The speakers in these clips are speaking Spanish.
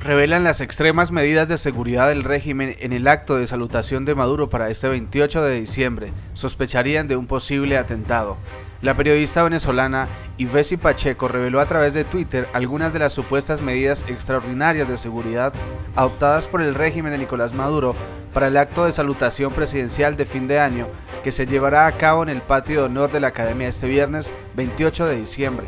Revelan las extremas medidas de seguridad del régimen en el acto de salutación de Maduro para este 28 de diciembre. Sospecharían de un posible atentado. La periodista venezolana Ivesi Pacheco reveló a través de Twitter algunas de las supuestas medidas extraordinarias de seguridad adoptadas por el régimen de Nicolás Maduro para el acto de salutación presidencial de fin de año que se llevará a cabo en el patio de honor de la Academia este viernes 28 de diciembre.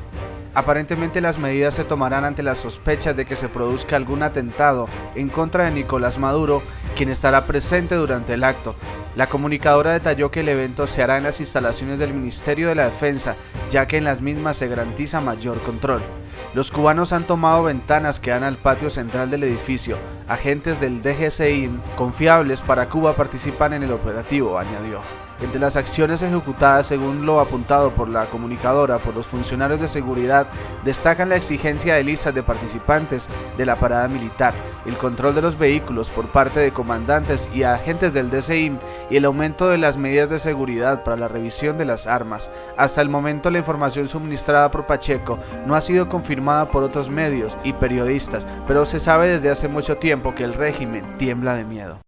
Aparentemente las medidas se tomarán ante las sospechas de que se produzca algún atentado en contra de Nicolás Maduro, quien estará presente durante el acto. La comunicadora detalló que el evento se hará en las instalaciones del Ministerio de la Defensa, ya que en las mismas se garantiza mayor control. Los cubanos han tomado ventanas que dan al patio central del edificio. Agentes del DGCI confiables para Cuba participan en el operativo, añadió. Entre las acciones ejecutadas, según lo apuntado por la comunicadora, por los funcionarios de seguridad, destacan la exigencia de listas de participantes de la parada militar, el control de los vehículos por parte de comandantes y agentes del DCI y el aumento de las medidas de seguridad para la revisión de las armas. Hasta el momento, la información suministrada por Pacheco no ha sido confirmada por otros medios y periodistas, pero se sabe desde hace mucho tiempo que el régimen tiembla de miedo.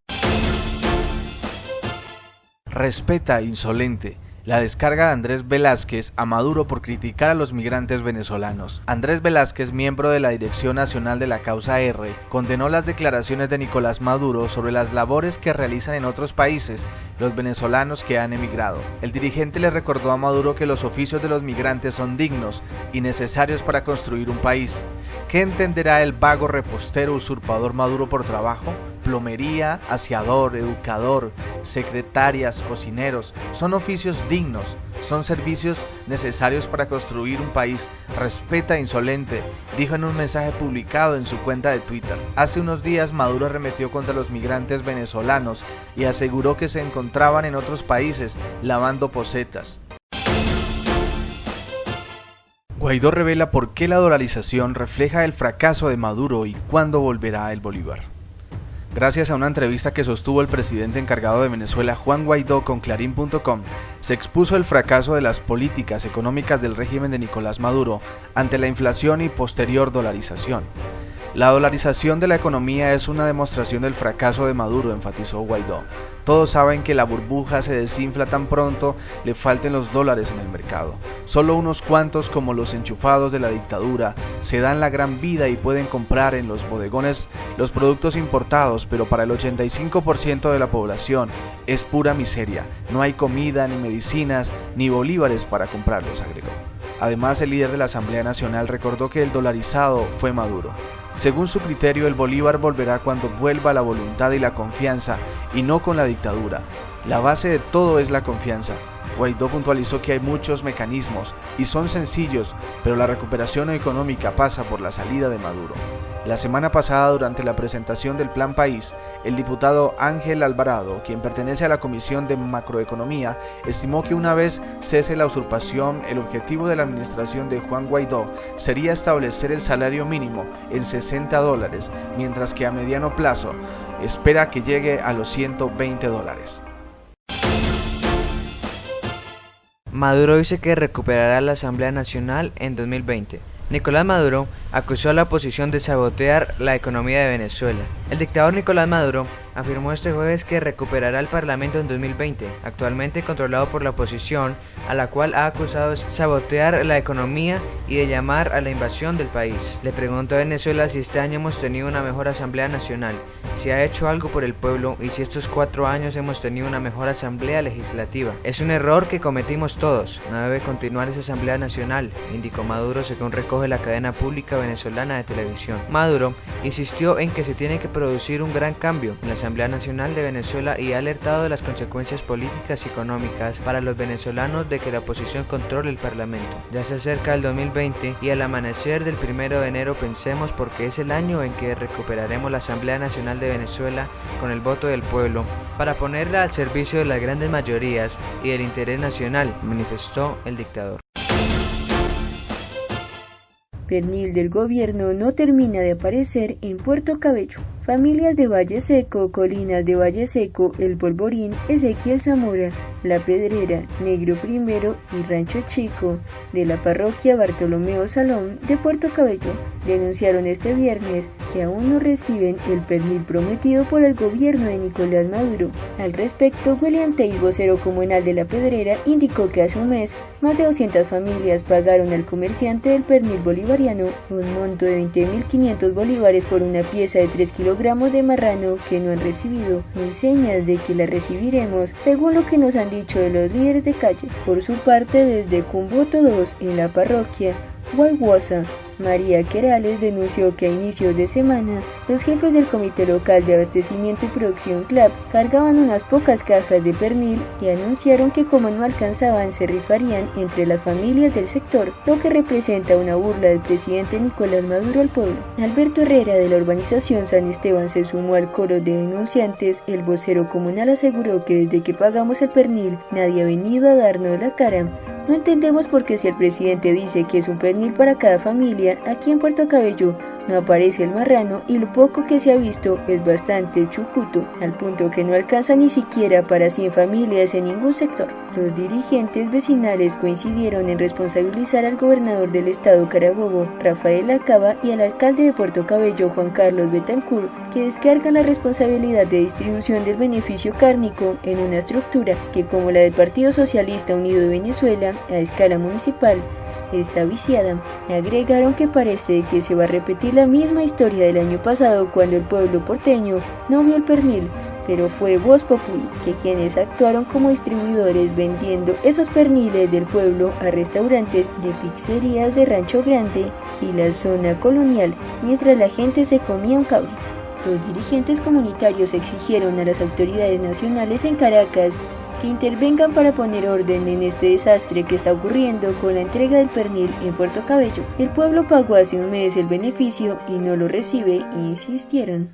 Respeta, insolente. La descarga de Andrés Velázquez a Maduro por criticar a los migrantes venezolanos. Andrés Velázquez, miembro de la Dirección Nacional de la Causa R, condenó las declaraciones de Nicolás Maduro sobre las labores que realizan en otros países los venezolanos que han emigrado. El dirigente le recordó a Maduro que los oficios de los migrantes son dignos y necesarios para construir un país. ¿Qué entenderá el vago repostero usurpador Maduro por trabajo? Plomería, aseador, educador, secretarias, cocineros, son oficios dignos, son servicios necesarios para construir un país. Respeta, insolente, dijo en un mensaje publicado en su cuenta de Twitter. Hace unos días Maduro arremetió contra los migrantes venezolanos y aseguró que se encontraban en otros países lavando posetas. Guaidó revela por qué la dolarización refleja el fracaso de Maduro y cuándo volverá el bolívar. Gracias a una entrevista que sostuvo el presidente encargado de Venezuela, Juan Guaidó, con Clarín.com, se expuso el fracaso de las políticas económicas del régimen de Nicolás Maduro ante la inflación y posterior dolarización. La dolarización de la economía es una demostración del fracaso de Maduro, enfatizó Guaidó. Todos saben que la burbuja se desinfla tan pronto le falten los dólares en el mercado. Solo unos cuantos, como los enchufados de la dictadura, se dan la gran vida y pueden comprar en los bodegones los productos importados, pero para el 85% de la población es pura miseria. No hay comida, ni medicinas, ni bolívares para comprarlos, agregó. Además, el líder de la Asamblea Nacional recordó que el dolarizado fue Maduro. Según su criterio, el bolívar volverá cuando vuelva la voluntad y la confianza, y no con la dictadura. La base de todo es la confianza. Guaidó puntualizó que hay muchos mecanismos, y son sencillos, pero la recuperación económica pasa por la salida de Maduro. La semana pasada, durante la presentación del Plan País, el diputado Ángel Alvarado, quien pertenece a la Comisión de Macroeconomía, estimó que una vez cese la usurpación, el objetivo de la administración de Juan Guaidó sería establecer el salario mínimo en $60, mientras que a mediano plazo espera que llegue a los $120. Maduro dice que recuperará la Asamblea Nacional en 2020. Nicolás Maduro acusó a la oposición de sabotear la economía de Venezuela. El dictador Nicolás Maduro afirmó este jueves que recuperará el Parlamento en 2020, actualmente controlado por la oposición, a la cual ha acusado de sabotear la economía y de llamar a la invasión del país. Le preguntó a Venezuela si este año hemos tenido una mejor Asamblea Nacional, si ha hecho algo por el pueblo y si estos 4 años hemos tenido una mejor Asamblea Legislativa. Es un error que cometimos todos, no debe continuar esa Asamblea Nacional, indicó Maduro, según recoge la cadena pública venezolana de televisión. Maduro insistió en que se tiene que producir un gran cambio en la Asamblea Nacional de Venezuela y ha alertado de las consecuencias políticas y económicas para los venezolanos de que la oposición controle el Parlamento. Ya se acerca el 2020 y al amanecer del 1 de enero pensemos porque es el año en que recuperaremos la Asamblea Nacional de Venezuela con el voto del pueblo para ponerla al servicio de las grandes mayorías y del interés nacional, manifestó el dictador. Pernil del gobierno no termina de aparecer en Puerto Cabello. Familias de Valle Seco, Colinas de Valle Seco, El Polvorín, Ezequiel Zamora, La Pedrera, Negro Primero y Rancho Chico de la parroquia Bartolomeo Salón de Puerto Cabello denunciaron este viernes que aún no reciben el pernil prometido por el gobierno de Nicolás Maduro. Al respecto, William Tate, vocero comunal de La Pedrera, indicó que hace un mes más de 200 familias pagaron al comerciante del pernil bolivariano un monto de 20.500 bolívares por una pieza de 3 kilogramos de marrano que no han recibido, ni señas de que la recibiremos, según lo que nos han dicho de los líderes de calle. Por su parte, desde Cumboto 2, en la parroquia Guayguasa, María Querales denunció que a inicios de semana los jefes del Comité Local de Abastecimiento y Producción CLAP cargaban unas pocas cajas de pernil y anunciaron que como no alcanzaban se rifarían entre las familias del sector, lo que representa una burla del presidente Nicolás Maduro al pueblo. Alberto Herrera, de la urbanización San Esteban, se sumó al coro de denunciantes. El vocero comunal aseguró que desde que pagamos el pernil nadie ha venido a darnos la cara. No entendemos por qué si el presidente dice que es un pernil para cada familia, aquí en Puerto Cabello no aparece el marrano y lo poco que se ha visto es bastante chucuto, al punto que no alcanza ni siquiera para 100 familias en ningún sector. Los dirigentes vecinales coincidieron en responsabilizar al gobernador del estado Carabobo, Rafael Acaba, y al alcalde de Puerto Cabello, Juan Carlos Betancourt, que descargan la responsabilidad de distribución del beneficio cárnico en una estructura que, como la del Partido Socialista Unido de Venezuela, a escala municipal, está viciada. Agregaron que parece que se va a repetir la misma historia del año pasado, cuando el pueblo porteño no vio el pernil, pero fue Voz Populi, que quienes actuaron como distribuidores vendiendo esos perniles del pueblo a restaurantes de pizzerías de Rancho Grande y la zona colonial, mientras la gente se comía un cabrito. Los dirigentes comunitarios exigieron a las autoridades nacionales en Caracas que intervengan para poner orden en este desastre que está ocurriendo con la entrega del pernil en Puerto Cabello. El pueblo pagó hace un mes el beneficio y no lo recibe, insistieron.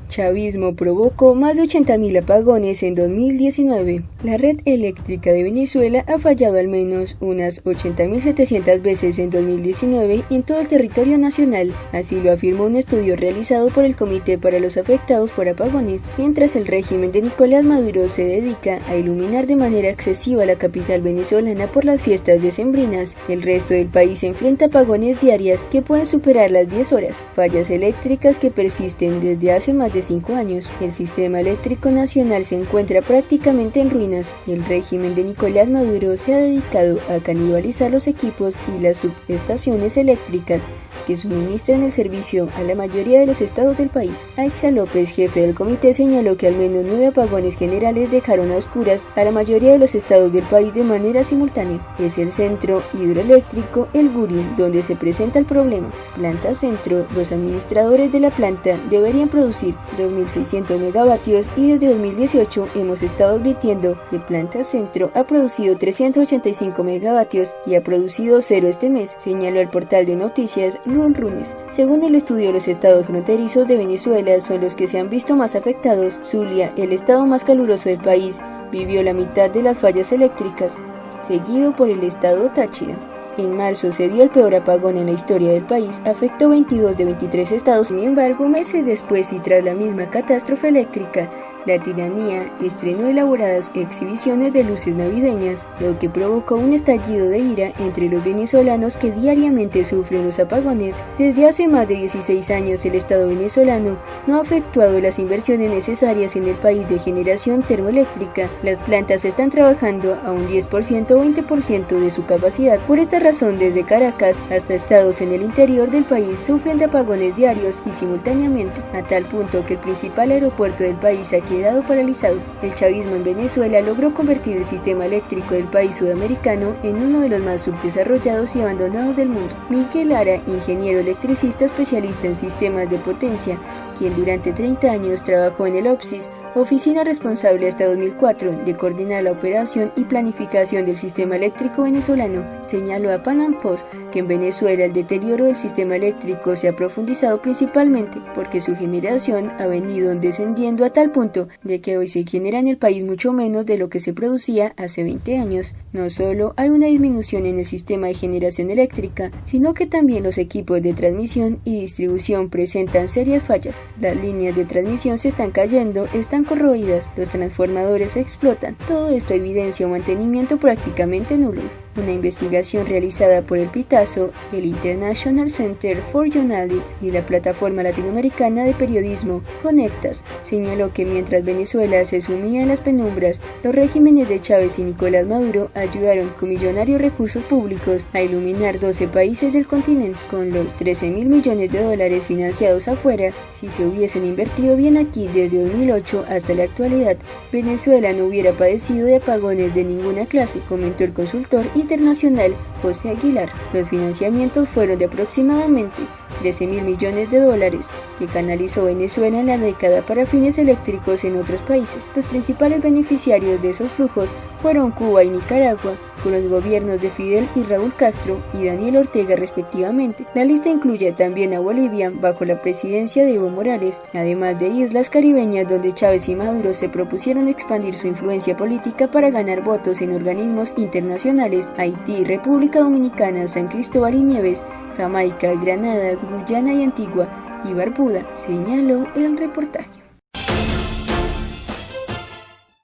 Chavismo provocó más de 80.000 apagones en 2019. La red eléctrica de Venezuela ha fallado al menos unas 80.700 veces en 2019 en todo el territorio nacional, así lo afirmó un estudio realizado por el Comité para los Afectados por Apagones, mientras el régimen de Nicolás Maduro se dedica a iluminar de manera excesiva la capital venezolana por las fiestas decembrinas. El resto del país enfrenta apagones diarias que pueden superar las 10 horas, fallas eléctricas que persisten desde hace más de 5 años. El sistema eléctrico nacional se encuentra prácticamente en ruinas y el régimen de Nicolás Maduro se ha dedicado a canibalizar los equipos y las subestaciones eléctricas que suministran el servicio a la mayoría de los estados del país. Aixa López, jefe del comité, señaló que al menos 9 apagones generales dejaron a oscuras a la mayoría de los estados del país de manera simultánea. Es el centro hidroeléctrico El Gurin donde se presenta el problema. Planta Centro, los administradores de la planta deberían producir 2.600 megavatios y desde 2018 hemos estado advirtiendo que Planta Centro ha producido 385 megavatios y ha producido 0 este mes, señaló el portal de noticias Runrunes. Según el estudio, los estados fronterizos de Venezuela son los que se han visto más afectados. Zulia, el estado más caluroso del país, vivió la mitad de las fallas eléctricas, seguido por el estado Táchira. En marzo se dio el peor apagón en la historia del país, afectó 22 de 23 estados. Sin embargo, meses después y tras la misma catástrofe eléctrica, la tiranía estrenó elaboradas exhibiciones de luces navideñas, lo que provocó un estallido de ira entre los venezolanos que diariamente sufren los apagones. Desde hace más de 16 años el Estado venezolano no ha efectuado las inversiones necesarias en el país de generación termoeléctrica. Las plantas están trabajando a un 10% o 20% de su capacidad. Por esta razón, desde Caracas hasta estados en el interior del país sufren de apagones diarios y simultáneamente, a tal punto que el principal aeropuerto del país ha quedado paralizado. El chavismo en Venezuela logró convertir el sistema eléctrico del país sudamericano en uno de los más subdesarrollados y abandonados del mundo. Miguel Lara, ingeniero electricista especialista en sistemas de potencia, quien durante 30 años trabajó en el OPSIS, oficina responsable hasta 2004 de coordinar la operación y planificación del sistema eléctrico venezolano, señaló a Panam Post que en Venezuela el deterioro del sistema eléctrico se ha profundizado principalmente porque su generación ha venido descendiendo a tal punto de que hoy se genera en el país mucho menos de lo que se producía hace 20 años. No solo hay una disminución en el sistema de generación eléctrica, sino que también los equipos de transmisión y distribución presentan serias fallas. Las líneas de transmisión se están cayendo, están corroídas, los transformadores se explotan. Todo esto evidencia un mantenimiento prácticamente nulo. Una investigación realizada por el Pitazo, el International Center for Journalists y la plataforma latinoamericana de periodismo Conectas señaló que mientras Venezuela se sumía en las penumbras, los regímenes de Chávez y Nicolás Maduro ayudaron con millonarios recursos públicos a iluminar 12 países del continente. Con los 13.000 millones de dólares financiados afuera, si se hubiesen invertido bien aquí desde 2008 hasta la actualidad, Venezuela no hubiera padecido de apagones de ninguna clase, comentó el consultor internacional José Aguilar. Los financiamientos fueron de aproximadamente 13.000 millones de dólares que canalizó Venezuela en la década para fines eléctricos en otros países. Los principales beneficiarios de esos flujos fueron Cuba y Nicaragua, con los gobiernos de Fidel y Raúl Castro y Daniel Ortega respectivamente. La lista incluye también a Bolivia bajo la presidencia de Evo Morales, además de islas caribeñas donde Chávez y Maduro se propusieron expandir su influencia política para ganar votos en organismos internacionales: Haití, República Dominicana, San Cristóbal y Nieves, Jamaica, Granada, Guyana y Antigua y Barbuda, señaló el reportaje.